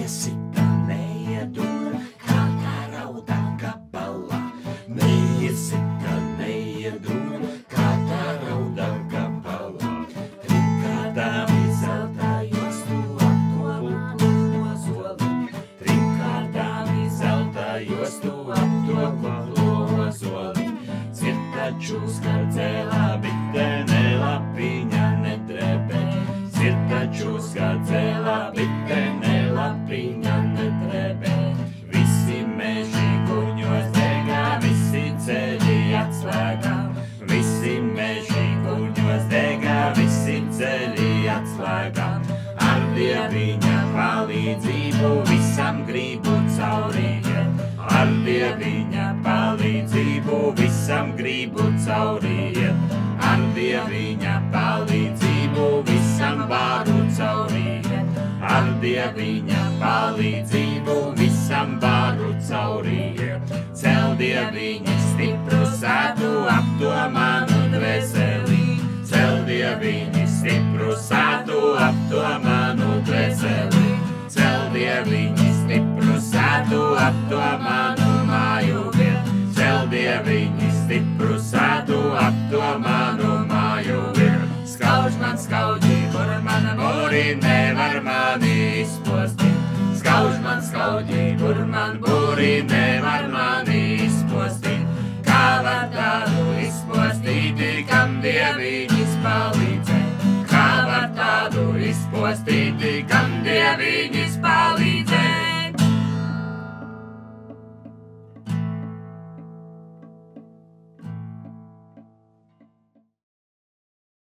Iesita neiedur, kā tā rauda gabalā. Neiesita neiedur, kā tā rauda gabalā. Trimkārtām zelta jostu apto ozoli. Trimkārtām zelta jostu apto ozoli. Cirtaču skardzēlā bite ne lapiņa nedrebe. Cirtaču skardzēlā bite ne lapiņa nedrebe. Visi meži guņos degā, visi ceļi atslēgā. Visi meži guņos degā, visi ceļi atslēgā. Ar Dieviņa palīdzību visam gribu caurījiet. Ar Dieviņa palīdzību visam gribu caurījiet. Ar Dieviņa palīdzību visam varu caurījiet. Ar Dieviņa palīdzību visam varu caurījiet. Cel Dieviņa stipru sātu ap to manu dvēseli. Cel Dieviņa stipru sātu ap to manu dvēseli. Cel Dieviņa stipru sātu ap to manu māju vietu. Cel Dieviņa stipru sātu ap to manu māju vietu. Skauž man skaudži, kur mana būri nevar mani izpostīt. Skauž man skaudži, kur man būri nevar mani